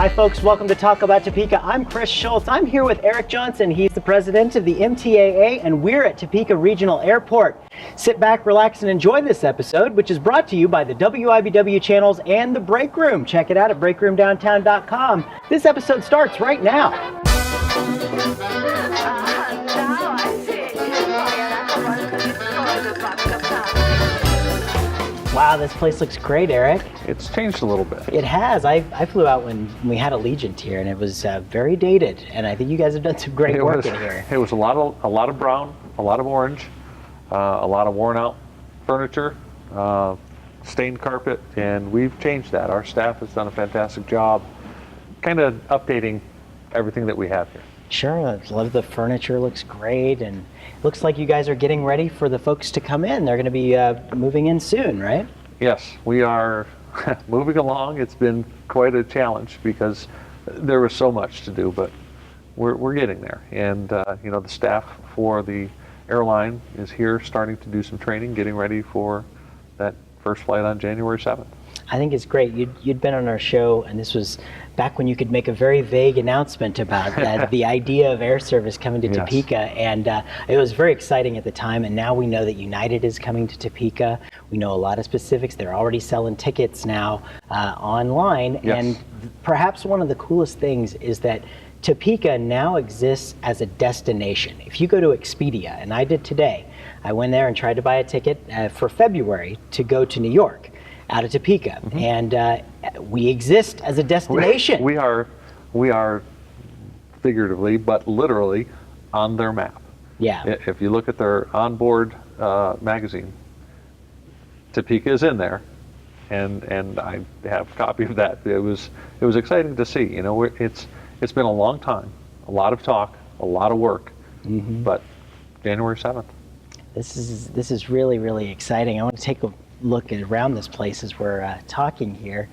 Hi folks, welcome to Talk About Topeka. I'm Chris Schultz. I'm here with Eric Johnson. He's the president of the MTAA, and we're at Topeka Regional Airport. Sit back, relax, and enjoy this episode, which is brought to you by the WIBW channels and the Break Room. Check it out at breakroomdowntown.com. This episode starts right now. Wow, this place looks great, Eric. It's changed a little bit. It has. I flew out when we had Allegiant here, and it was very dated. And I think you guys have done some great work in here. It was a lot of brown, a lot of orange, a lot of worn out furniture, stained carpet, and we've changed that. Our staff has done a fantastic job, kind of updating everything that we have here. Sure, a lot of the furniture looks great, and it looks like you guys are getting ready for the folks to come in. They're going to be moving in soon, right? Yes, we are moving along. It's been quite a challenge because there was so much to do, but we're getting there. And you know, the staff for the airline is here starting to do some training, getting ready for that first flight on January 7th. I think it's great. You'd been on our show, and this was back when you could make a very vague announcement about the idea of air service coming to Topeka, and it was very exciting at the time. And now we know that United is coming to Topeka. We know a lot of specifics. They're already selling tickets now online, and perhaps one of the coolest things is that Topeka now exists as a destination. If you go to Expedia, and I did today, I went there and tried to buy a ticket for February to go to New York out of Topeka, and we exist as a destination. We are figuratively, but literally, on their map. Yeah. If you look at their onboard magazine, Topeka is in there, and I have a copy of that. It was exciting to see. You know, it's been a long time, a lot of talk, a lot of work, but January 7th. This is really, really exciting. I want to take a look around this place as we're talking here.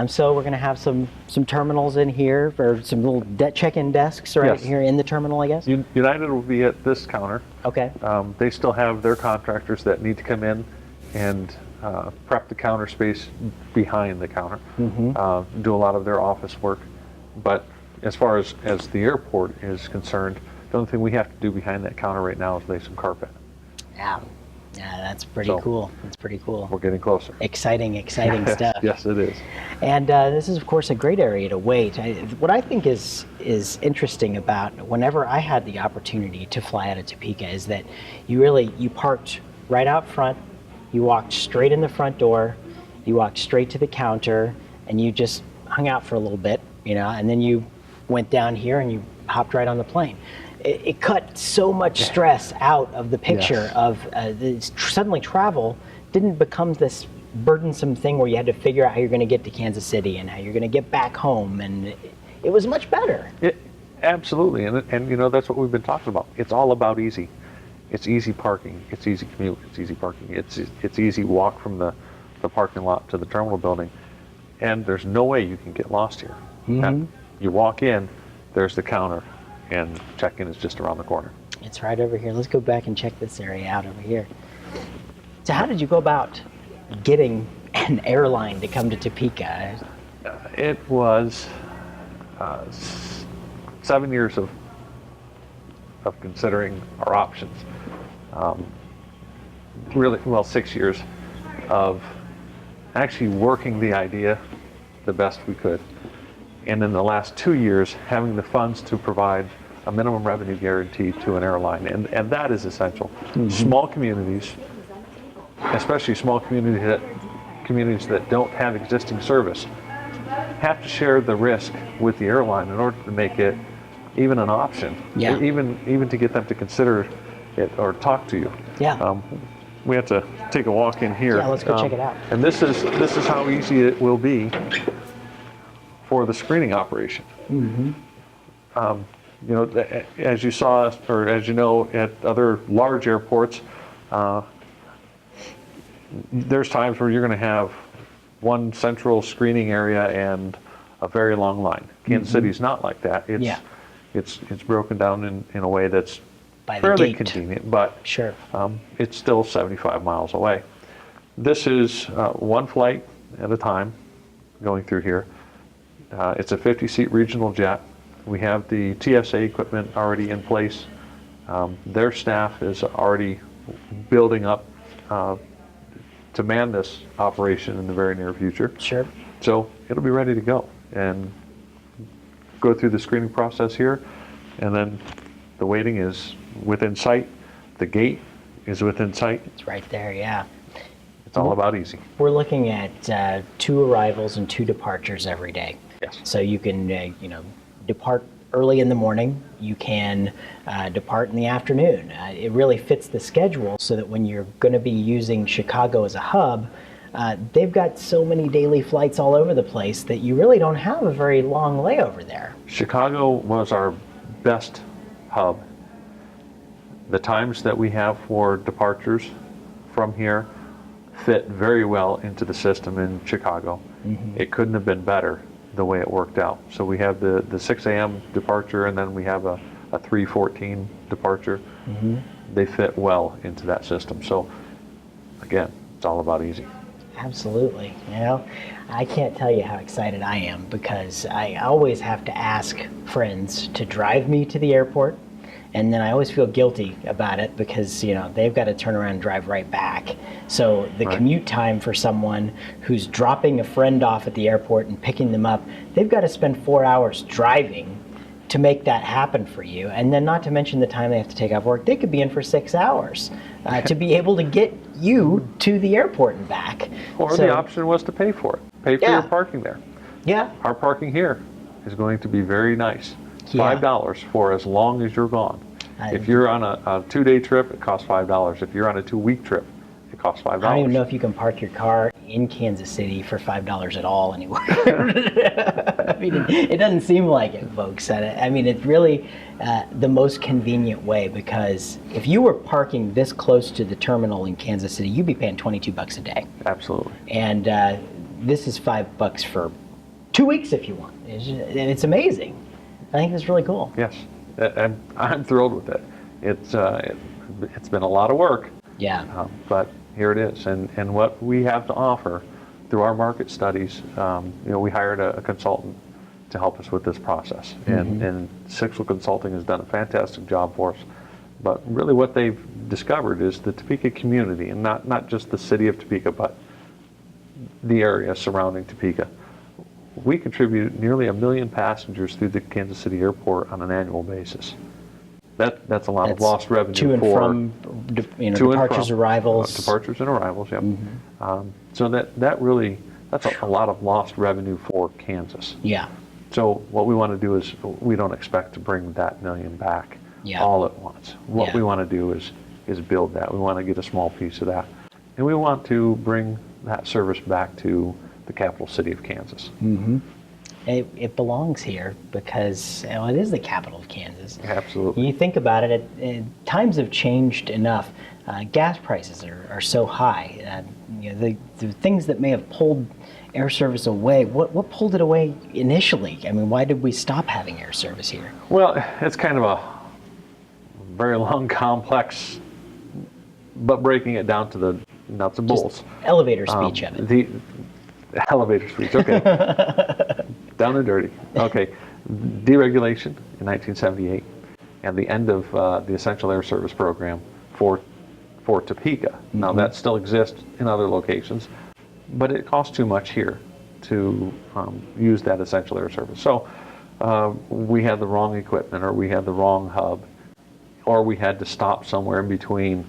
So we're going to have some terminals in here, or some little check-in desks right here in the terminal, I guess? United will be at this counter. Okay. They still have their contractors that need to come in and prep the counter space behind the counter, do a lot of their office work. But as far as the airport is concerned, the only thing we have to do behind that counter right now is lay some carpet. Yeah, that's pretty cool. That's pretty cool. We're getting closer. Exciting stuff. Yes, it is. And this is, of course, a great area to wait. What I think is interesting about whenever I had the opportunity to fly out of Topeka is that you parked right out front, you walked straight in the front door, you walked straight to the counter, and you just hung out for a little bit, you know, and then you went down here and you hopped right on the plane. It cut so much stress out of the picture of suddenly travel didn't become this burdensome thing where you had to figure out how you're going to get to Kansas City and how you're going to get back home, and it was much better. Absolutely, and you know, that's what we've been talking about. It's all about easy. It's easy parking. It's easy commute. It's easy parking. It's easy walk from the parking lot to the terminal building, and there's no way you can get lost here. You walk in, there's the counter, and check-in is just around the corner. It's right over here. Let's go back and check this area out over here. So how did you go about getting an airline to come to Topeka? It was 7 years of considering our options. Really, well, 6 years of actually working the idea the best we could. And in the last 2 years, having the funds to provide a minimum revenue guarantee to an airline, and that is essential. Small communities, especially small communities that don't have existing service, have to share the risk with the airline in order to make it even an option, even to get them to consider it or talk to you. We have to take a walk in here. Yeah, let's go check it out. And this is how easy it will be for the screening operation. You know, as you saw, or as you know, at other large airports, there's times where you're going to have one central screening area and a very long line. Kansas City's not like that. It's broken down in a way that's fairly convenient, but it's still 75 miles away. This is one flight at a time going through here. It's a 50-seat regional jet. We have the TSA equipment already in place. Their staff is already building up to man this operation in the very near future. Sure. So it'll be ready to go and go through the screening process here, and then the waiting is within sight. The gate is within sight. It's right there, yeah. It's all about easy. We're looking at 2 arrivals and 2 departures every day. Yes. So you can, depart early in the morning. You can depart in the afternoon. It really fits the schedule so that when you're going to be using Chicago as a hub, they've got so many daily flights all over the place that you really don't have a very long layover there. Chicago was our best hub. The times that we have for departures from here fit very well into the system in Chicago. It couldn't have been better the way it worked out. So we have the 6 a.m. departure, and then we have a 3:14 departure. They fit well into that system. So again, it's all about easy. Absolutely. I can't tell you how excited I am because I always have to ask friends to drive me to the airport, and then I always feel guilty about it because they've got to turn around and drive right back. So the commute time for someone who's dropping a friend off at the airport and picking them up, they've got to spend 4 hours driving to make that happen for you. And then not to mention the time they have to take off work, they could be in for 6 hours to be able to get you to the airport and back. Or the option was to pay for it. Pay for your parking there. Yeah. Our parking here is going to be very nice. Yeah. $5 for as long as you're gone. If you're on a 2-day trip, it costs $5. If you're on a 2-week trip, it costs $5. I don't even know if you can park your car in Kansas City for $5 at all anywhere. I mean, it doesn't seem like it, folks. I mean, it's really the most convenient way because if you were parking this close to the terminal in Kansas City, you'd be paying $22 a day. Absolutely. And this is $5 for 2 weeks if you want. It's amazing. I think it's really cool. Yes, and I'm thrilled with it. It's been a lot of work. Yeah. But here it is, and what we have to offer through our market studies, we hired a consultant to help us with this process, and Sixel Consulting has done a fantastic job for us. But really what they've discovered is the Topeka community, and not just the city of Topeka, but the area surrounding Topeka. We contribute nearly 1 million passengers through the Kansas City Airport on an annual basis. That's a lot of lost revenue to and from, departures, arrivals. Departures and arrivals, yep. So that's a lot of lost revenue for Kansas. Yeah. So what we want to do is we don't expect to bring that million back all at once. What we want to do is build that. We want to get a small piece of that. And we want to bring that service back to the capital city of Kansas. It belongs here because it is the capital of Kansas. Absolutely. You think about it, times have changed enough. Gas prices are so high. The things that may have pulled air service away, what pulled it away initially? I mean, why did we stop having air service here? Well, it's kind of a very long, complex, but breaking it down to the nuts and bolts. Elevator speech of it. The elevator speech, okay. Down and dirty. Okay. Deregulation in 1978 and the end of the Essential Air Service Program for Topeka. Now that still exists in other locations, but it costs too much here to use that Essential Air Service. So we had the wrong equipment, or we had the wrong hub, or we had to stop somewhere in between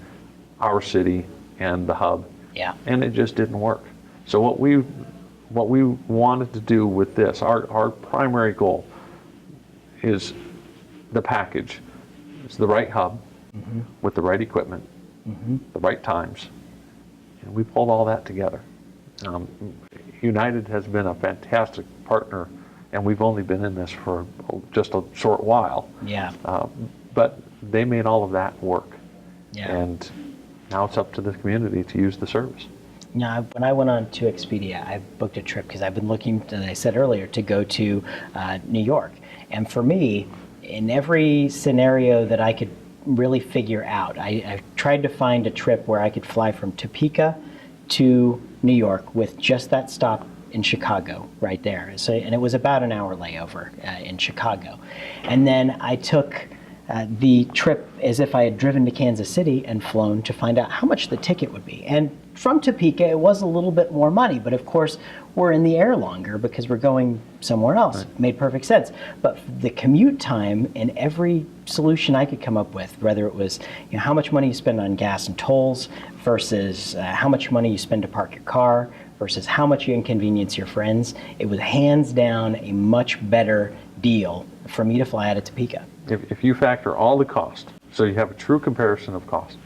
our city and the hub. Yeah. And it just didn't work. So what we wanted to do with this, our primary goal is the package. It's the right hub with the right equipment, the right times, and we pulled all that together. United has been a fantastic partner, and we've only been in this for just a short while. Yeah. But they made all of that work. Yeah. And now it's up to the community to use the service. Now, when I went on to Expedia, I booked a trip because I've been looking, as I said earlier, to go to New York. And for me, in every scenario that I could really figure out, I tried to find a trip where I could fly from Topeka to New York with just that stop in Chicago right there. So, and it was about an hour layover in Chicago. And then I took the trip as if I had driven to Kansas City and flown to find out how much the ticket would be. And from Topeka, it was a little bit more money, but of course, we're in the air longer because we're going somewhere else. Right. Made perfect sense. But the commute time in every solution I could come up with, whether it was how much money you spend on gas and tolls versus how much money you spend to park your car versus how much you inconvenience your friends, it was hands down a much better deal for me to fly out of Topeka. If you factor all the cost, so you have a true comparison of cost,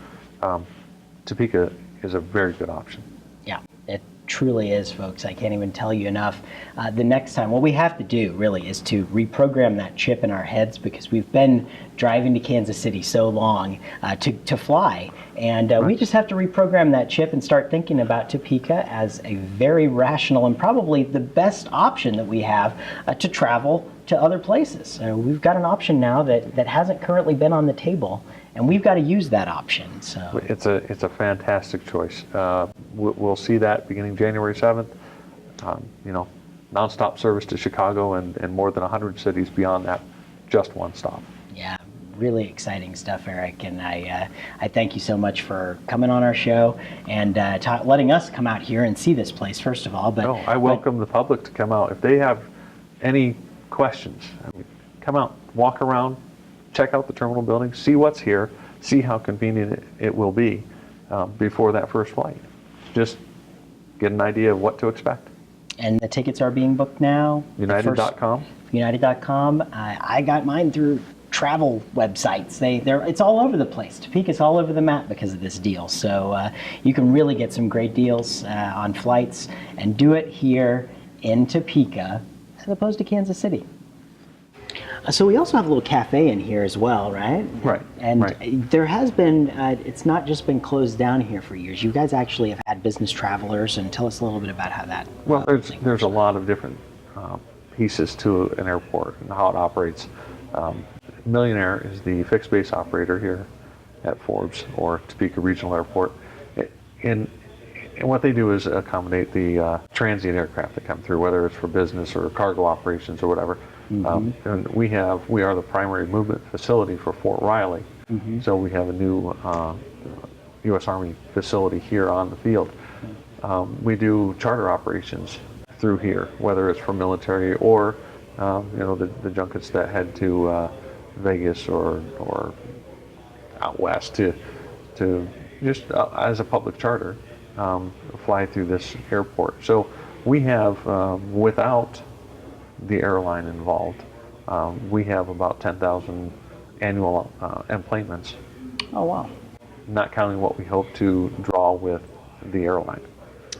Topeka is a very good option. Yeah, it truly is, folks. I can't even tell you enough. The next time, what we have to do really is to reprogram that chip in our heads, because we've been driving to Kansas City so long to fly, and right. We just have to reprogram that chip and start thinking about Topeka as a very rational and probably the best option that we have to travel to other places. We've got an option now that hasn't currently been on the table, and we've got to use that option. So it's a fantastic choice. We'll see that beginning January 7th. Nonstop service to Chicago and more than 100 cities beyond that, just one stop. Yeah, really exciting stuff, Eric. And I thank you so much for coming on our show and letting us come out here and see this place, first of all. But no, I welcome the public to come out. If they have any questions, come out, walk around, check out the terminal building, see what's here, see how convenient it will be before that first flight. Just get an idea of what to expect. And the tickets are being booked now? United.com. United.com. I got mine through travel websites. It's all over the place. Topeka's all over the map because of this deal. So you can really get some great deals on flights and do it here in Topeka as opposed to Kansas City. So we also have a little cafe in here as well, right? Right. And right. There has been, it's not just been closed down here for years. You guys actually have had business travelers, and tell us a little bit about how that. Well, there's a lot of different pieces to an airport and how it operates. Millionaire is the fixed base operator here at Forbes or Topeka Regional Airport. And what they do is accommodate the transient aircraft that come through, whether it's for business or cargo operations or whatever. Mm-hmm. And we are the primary movement facility for Fort Riley. Mm-hmm. So we have a new U.S. Army facility here on the field. We do charter operations through here, whether it's for military or the junkets that head to Vegas or out west to just as a public charter fly through this airport. So we have without the airline involved, we have about 10,000 annual enplanements. Oh, wow. Not counting what we hope to draw with the airline.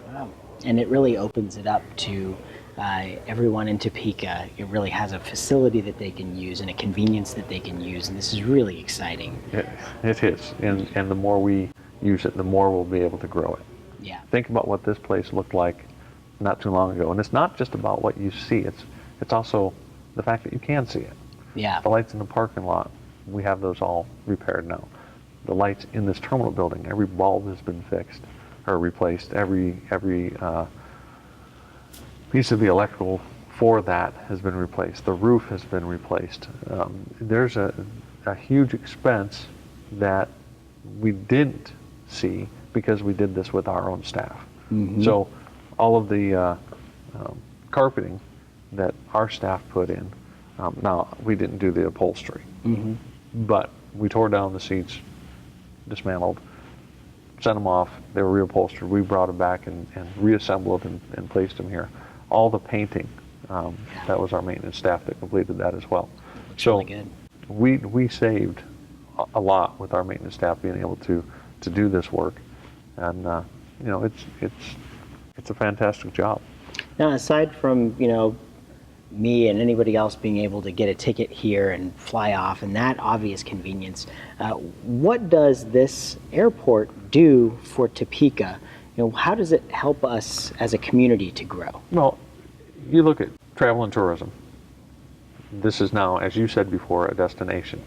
Wow. And it really opens it up to everyone in Topeka. It really has a facility that they can use and a convenience that they can use, and this is really exciting. It is, and the more we use it, the more we'll be able to grow it. Yeah. Think about what this place looked like not too long ago, and it's not just about what you see, it's also the fact that you can see it. Yeah. The lights in the parking lot, we have those all repaired now. The lights in this terminal building, every bulb has been fixed or replaced. Every piece of the electrical for that has been replaced. The roof has been replaced. There's a huge expense that we didn't see because we did this with our own staff. Mm-hmm. So all of the carpeting that our staff put in, now we didn't do the upholstery, mm-hmm. but we tore down the seats, dismantled, sent them off, they were reupholstered, we brought them back and reassembled and placed them here. All the painting, that was our maintenance staff that completed that as well. Looks really good. We saved a lot with our maintenance staff being able to do this work, and it's a fantastic job. Now, aside from me and anybody else being able to get a ticket here and fly off and that obvious convenience, what does this airport do for Topeka? How does it help us as a community to grow? Well, you look at travel and tourism. This is now, as you said before, a destination.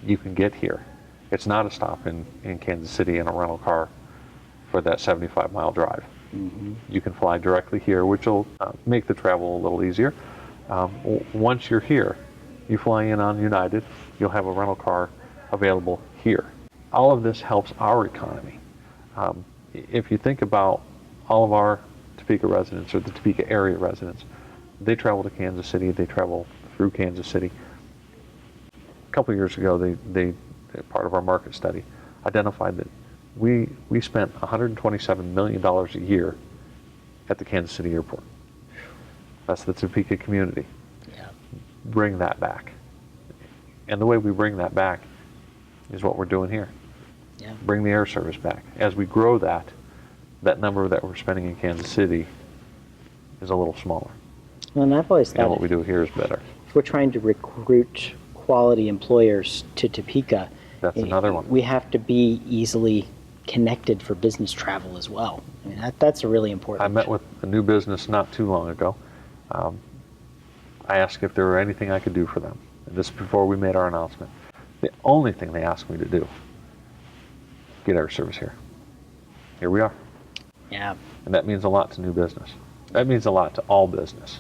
You can get here. It's not a stop in Kansas City in a rental car for that 75-mile drive. You can fly directly here, which will make the travel a little easier. Once you're here, you fly in on United, you'll have a rental car available here. All of this helps our economy. If you think about all of our Topeka residents or the Topeka area residents, they travel to Kansas City, they travel through Kansas City. A couple of years ago, they part of our market study, identified that we spent $127 million a year at the Kansas City airport. That's the Topeka community. Yeah. Bring that back. And the way we bring that back is what we're doing here. Yeah. Bring the air service back. As we grow that number that we're spending in Kansas City is a little smaller. Well, and I've always And thought what we do here is better. if we're trying to recruit quality employers to Topeka, That's another one. we have to be easily connected for business travel as well. I mean, that's a really important. I met with a new business not too long ago. I asked if there were anything I could do for them. And this is before we made our announcement. The only thing they asked me to do, get air service here. Here we are. Yeah. And that means a lot to new business. That means a lot to all business.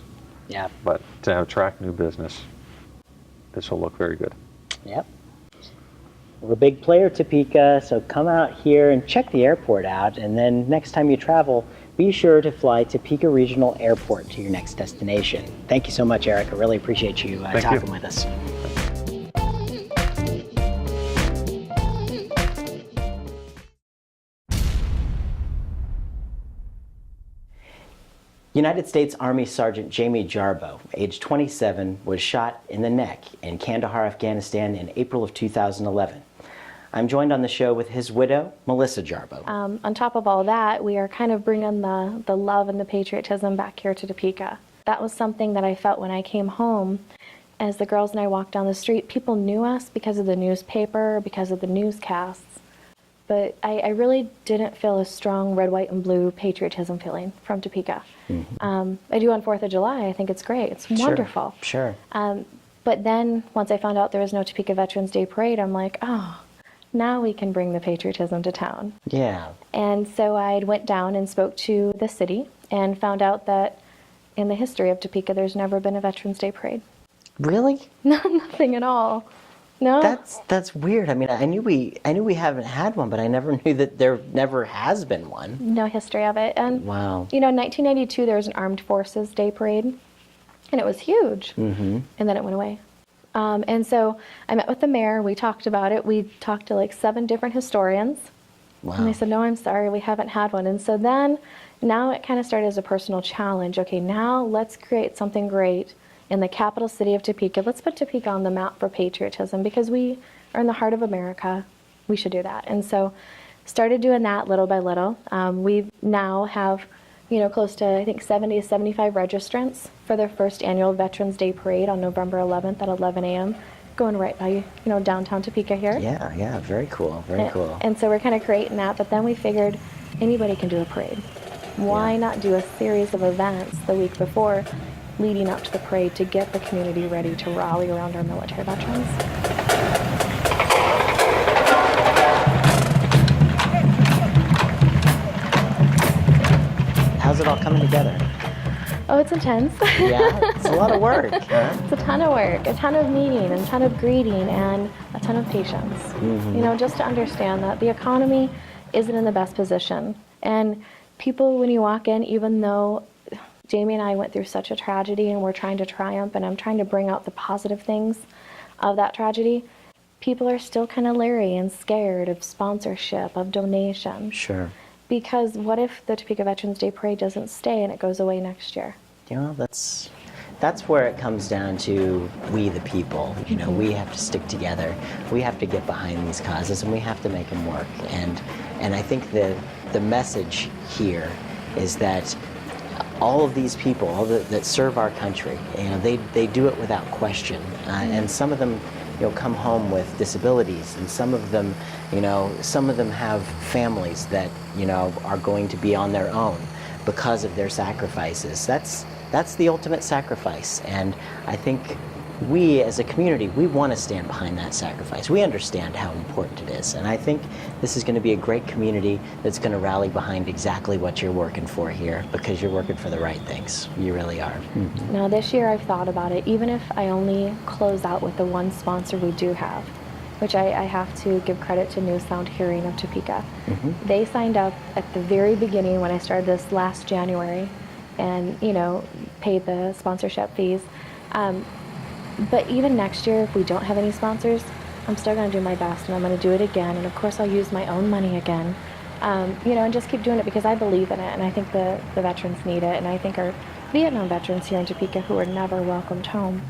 Yeah. But to attract new business, this will look very good. Yep. We're a big player, Topeka, so come out here and check the airport out, and then next time you travel, be sure to fly Topeka Regional Airport to your next destination. Thank you so much, Eric. I really appreciate you talking with us. United States Army Sergeant Jamie Jarboe, age 27, was shot in the neck in Kandahar, Afghanistan in April of 2011. I'm joined on the show with his widow, Melissa Jarboe. On top of all that, we are kind of bringing the love and the patriotism back here to Topeka. That was something that I felt when I came home. As the girls and I walked down the street, people knew us because of the newspaper, because of the newscasts. But I really didn't feel a strong red, white, and blue patriotism feeling from Topeka. I do on 4th of July. I think it's great. It's wonderful. Sure. But then once I found out there was no Topeka Veterans Day Parade, I'm like, oh, now we can bring the patriotism to town. Yeah. And so I went down and spoke to the city and found out that in the history of Topeka, there's never been a Veterans Day Parade. Really? No, nothing at all. No. That's weird. I mean, I knew we haven't had one, but I never knew that there never has been one. No history of it. And Wow. you know, in 1992 there was an Armed Forces Day Parade, and it was huge. And then it went away. And so I met with the mayor. We talked about it. We talked to like 7 different historians. Wow. And they said, no, I'm sorry, we haven't had one. And so then, now it kind of started as a personal challenge. Okay, now let's create something great in the capital city of Topeka. Let's put Topeka on the map for patriotism because we are in the heart of America. We should do that. And so started doing that little by little. We now have, you know, close to, I think, 70 to 75 registrants for their first annual Veterans Day Parade on November 11th at 11 a.m. Going right by, you know, downtown Topeka here. Yeah, very cool, very cool. And so we're kind of creating that, but then we figured anybody can do a parade. Why not do a series of events the week before leading up to the parade to get the community ready to rally around our military veterans? How's it all coming together? Oh, it's intense. Yeah, it's a lot of work, huh? It's a ton of work, a ton of meeting, a ton of greeting, and a ton of patience. You know, just to understand that the economy isn't in the best position. And people, when you walk in, even though Jamie and I went through such a tragedy and we're trying to triumph and I'm trying to bring out the positive things of that tragedy, people are still kind of leery and scared of sponsorship, of donations. Sure. Because what if the Topeka Veterans Day Parade doesn't stay and it goes away next year? You know, that's where it comes down to we the people. You know, we have to stick together. We have to get behind these causes and we have to make them work. And I think the message here is that all of these people, that serve our country, you know, they do it without question. And some of them, you know, come home with disabilities, and some of them, you know, have families that, you know, are going to be on their own because of their sacrifices. That's the ultimate sacrifice. And I think we as a community, we want to stand behind that sacrifice. We understand how important it is. And I think this is going to be a great community that's going to rally behind exactly what you're working for here, because you're working for the right things. You really are. Mm-hmm. Now this year I've thought about it, even if I only close out with the one sponsor we do have, which I have to give credit to New Sound Hearing of Topeka. Mm-hmm. They signed up at the very beginning when I started this last January and, paid the sponsorship fees. But even next year, if we don't have any sponsors, I'm still going to do my best, and I'm going to do it again. And of course, I'll use my own money again, and just keep doing it because I believe in it, and I think the veterans need it. And I think our Vietnam veterans here in Topeka who were never welcomed home,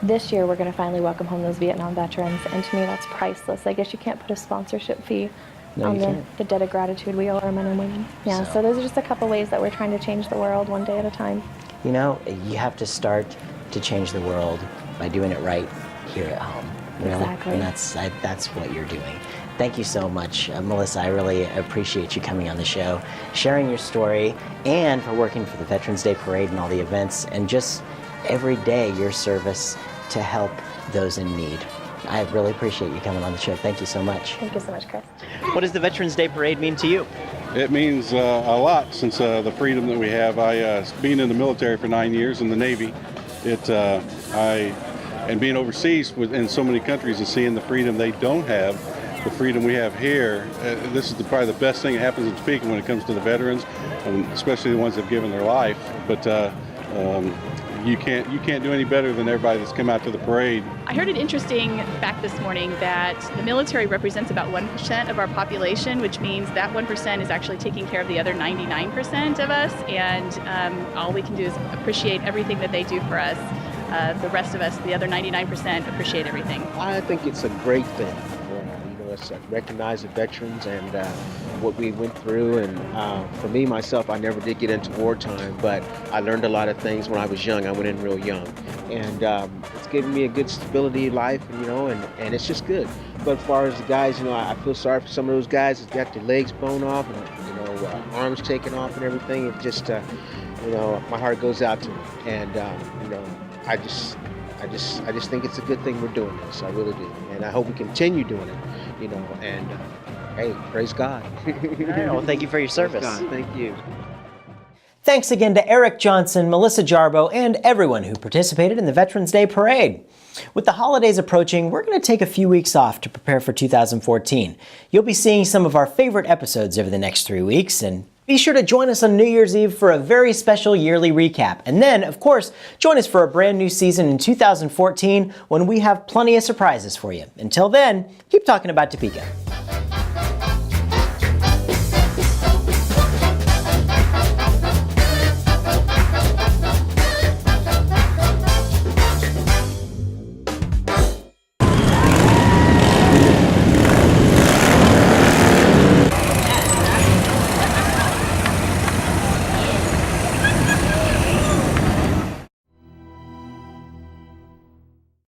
this year we're going to finally welcome home those Vietnam veterans. And to me, that's priceless. I guess you can't put a sponsorship fee on the debt of gratitude we owe our men and women. Yeah, so those are just a couple ways that we're trying to change the world one day at a time. You have to start to change the world by doing it right here at home. Really? Exactly. And that's what you're doing. Thank you so much, Melissa. I really appreciate you coming on the show, sharing your story, and for working for the Veterans Day Parade and all the events, and just every day your service to help those in need. I really appreciate you coming on the show. Thank you so much. Thank you so much, Chris. What does the Veterans Day Parade mean to you? It means a lot since the freedom that we have. Being in the military for 9 years in the Navy, and being overseas in so many countries and seeing the freedom they don't have, the freedom we have here, this is probably the best thing that happens in Topeka when it comes to the veterans, and especially the ones that have given their life. But you can't do any better than everybody that's come out to the parade. I heard an interesting fact this morning that the military represents about 1% of our population, which means that 1% is actually taking care of the other 99% of us, and all we can do is appreciate everything that they do for us. The rest of us, the other 99%, appreciate everything. I think it's a great thing. It's recognize the veterans and what we went through. And for me, myself, I never did get into wartime, but I learned a lot of things when I was young. I went in real young. And it's given me a good stability life, and it's just good. But as far as the guys, I feel sorry for some of those guys that got their legs blown off and, arms taken off and everything. It just, my heart goes out to them. And, I just think it's a good thing we're doing this. I really do. And I hope we continue doing it, and hey, praise God. All right, well, thank you for your service. Praise God. Thank you. Thanks again to Eric Johnson, Melissa Jarboe, and everyone who participated in the Veterans Day Parade. With the holidays approaching, we're going to take a few weeks off to prepare for 2014. You'll be seeing some of our favorite episodes over the next 3 weeks, and be sure to join us on New Year's Eve for a very special yearly recap. And then, of course, join us for a brand new season in 2014 when we have plenty of surprises for you. Until then, keep talking about Topeka.